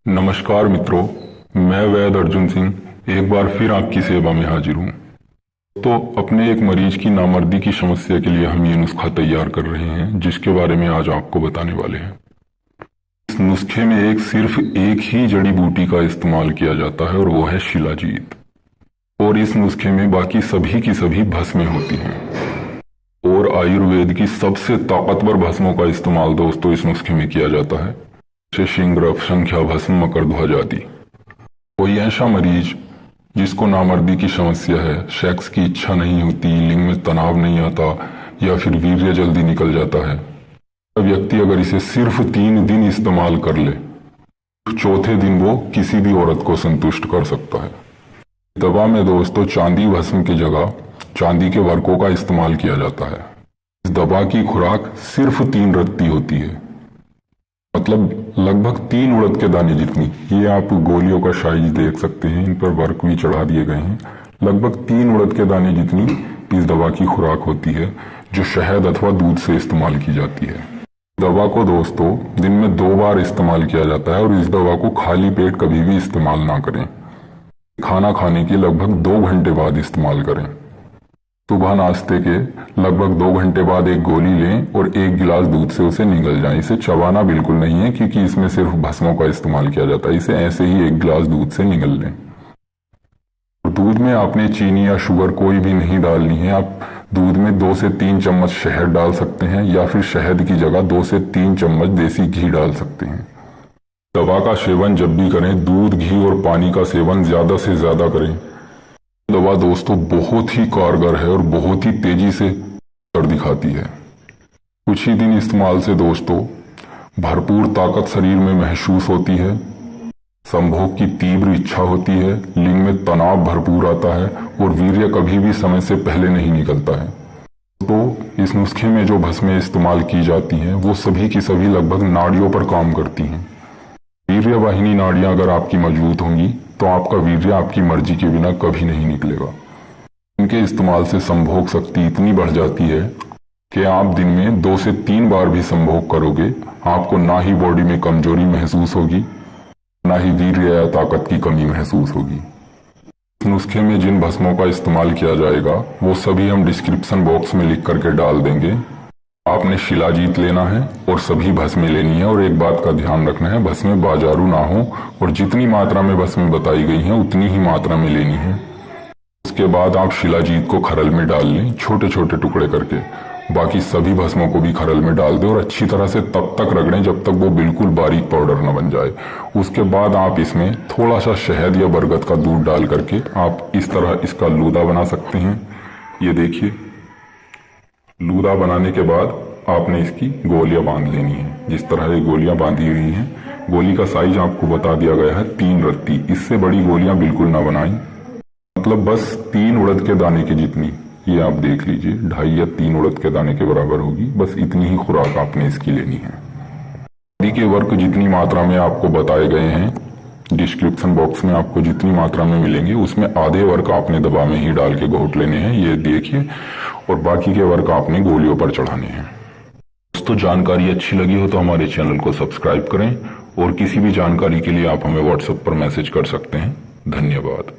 नमस्कार मित्रों, मैं वैद्य अर्जुन सिंह एक बार फिर आपकी सेवा में हाजिर हूँ। तो अपने एक मरीज की नामर्दी की समस्या के लिए हम ये नुस्खा तैयार कर रहे हैं, जिसके बारे में आज आपको बताने वाले हैं। इस नुस्खे में सिर्फ एक ही जड़ी बूटी का इस्तेमाल किया जाता है और वो है शिलाजीत। और इस नुस्खे में बाकी सभी की सभी भस्में होती हैं। और आयुर्वेद की सबसे ताकतवर भस्मों का इस्तेमाल दोस्तों इस नुस्खे में किया जाता है, जैसे शिंगरफ, संख्या भस्म, मकरध्वज आदि। कोई ऐसा मरीज जिसको नामर्दी की समस्या है, सेक्स की इच्छा नहीं होती, लिंग में तनाव नहीं आता या फिर वीर्य जल्दी निकल जाता है, व्यक्ति अगर इसे सिर्फ 3 दिन इस्तेमाल कर ले, चौथे दिन वो किसी भी औरत को संतुष्ट कर सकता है। दवा में दोस्तों चांदी भस्म की जगह चांदी के वर्कों का इस्तेमाल किया जाता है। इस दवा की खुराक सिर्फ 3 रत्ती होती है, मतलब लगभग 3 उड़द के दाने जितनी। ये आप गोलियों का साइज देख सकते हैं, इन पर वर्क भी चढ़ा दिए गए हैं। लगभग 3 उड़द के दाने जितनी इस दवा की खुराक होती है, जो शहद अथवा दूध से इस्तेमाल की जाती है। दवा को दोस्तों दिन में 2 बार इस्तेमाल किया जाता है और इस दवा को खाली पेट कभी भी इस्तेमाल ना करें। खाना खाने के लगभग 2 घंटे बाद इस्तेमाल करें। सुबह नाश्ते के लगभग 2 घंटे बाद एक गोली लें और 1 गिलास दूध से उसे निगल जाएं। इसे चबाना बिल्कुल नहीं है, क्योंकि इसमें सिर्फ भस्मों का इस्तेमाल किया जाता है। इसे ऐसे ही 1 गिलास दूध से निगल लें। दूध में आपने चीनी या शुगर कोई भी नहीं डालनी है। आप दूध में 2 से 3 चम्मच शहद डाल सकते हैं या फिर शहद की जगह 2 से 3 चम्मच देसी घी डाल सकते हैं। दवा का सेवन जब भी करें, दूध, घी और पानी का सेवन ज्यादा से ज्यादा करें। दवा दोस्तों बहुत ही कारगर है और बहुत ही तेजी से असर दिखाती है। कुछ ही दिन इस्तेमाल से दोस्तों भरपूर ताकत शरीर में महसूस होती है, संभोग की तीव्र इच्छा होती है, लिंग में तनाव भरपूर आता है और वीर्य कभी भी समय से पहले नहीं निकलता है। तो इस नुस्खे में जो भस्में इस्तेमाल की जाती हैं वो सभी की सभी लगभग नाड़ियों पर काम करती हैं। वीर्य वाहिनी नाड़ियां अगर आपकी मजबूत होंगी तो आपका वीर्य आपकी मर्जी के बिना कभी नहीं निकलेगा। इनके इस्तेमाल से संभोग शक्ति इतनी बढ़ जाती है कि आप दिन में 2 से 3 बार भी संभोग करोगे, आपको ना ही बॉडी में कमजोरी महसूस होगी, ना ही वीर्य या ताकत की कमी महसूस होगी। इस नुस्खे में जिन भस्मों का इस्तेमाल किया जाएगा वो सभी हम डिस्क्रिप्शन बॉक्स में लिख करके डाल देंगे। आपने शिलाजीत लेना है और सभी भस्में लेनी है। और एक बात का ध्यान रखना है, भस्में बाजारू ना हो और जितनी मात्रा में भस्में बताई गई हैं उतनी ही मात्रा में लेनी है। उसके बाद आप शिलाजीत को खरल में डाल लें, छोटे छोटे टुकड़े करके। बाकी सभी भस्मों को भी खरल में डाल दें और अच्छी तरह से तब तक रगड़ें जब तक वो बिल्कुल बारीक पाउडर न बन जाए। उसके बाद आप इसमें थोड़ा सा शहद या बरगद का दूध डाल करके आप इस तरह इसका लूदा बना सकते हैं। ये देखिए, लूदा बनाने के बाद आपने इसकी गोलियां बांध लेनी है। जिस तरह ये गोलियां बांधी हुई हैं, गोली का साइज आपको बता दिया गया है 3 रत्ती। इससे बड़ी गोलियां बिल्कुल ना बनाएं, मतलब बस 3 उड़द के दाने की जितनी, ये आप देख लीजिए 2.5 या 3 उड़द के दाने के बराबर होगी। बस इतनी ही खुराक आपने इसकी लेनी है। आदि के वर्क जितनी मात्रा में आपको बताए गए हैं, डिस्क्रिप्शन बॉक्स में आपको जितनी मात्रा में मिलेंगे उसमें आधे वर्क आपने दवा में ही डाल के घोट लेने हैं, ये देखिए। और बाकी के वर्क आपने गोलियों पर चढ़ाने हैं। दोस्तों जानकारी अच्छी लगी हो तो हमारे चैनल को सब्सक्राइब करें और किसी भी जानकारी के लिए आप हमें व्हाट्सएप पर मैसेज कर सकते हैं। धन्यवाद।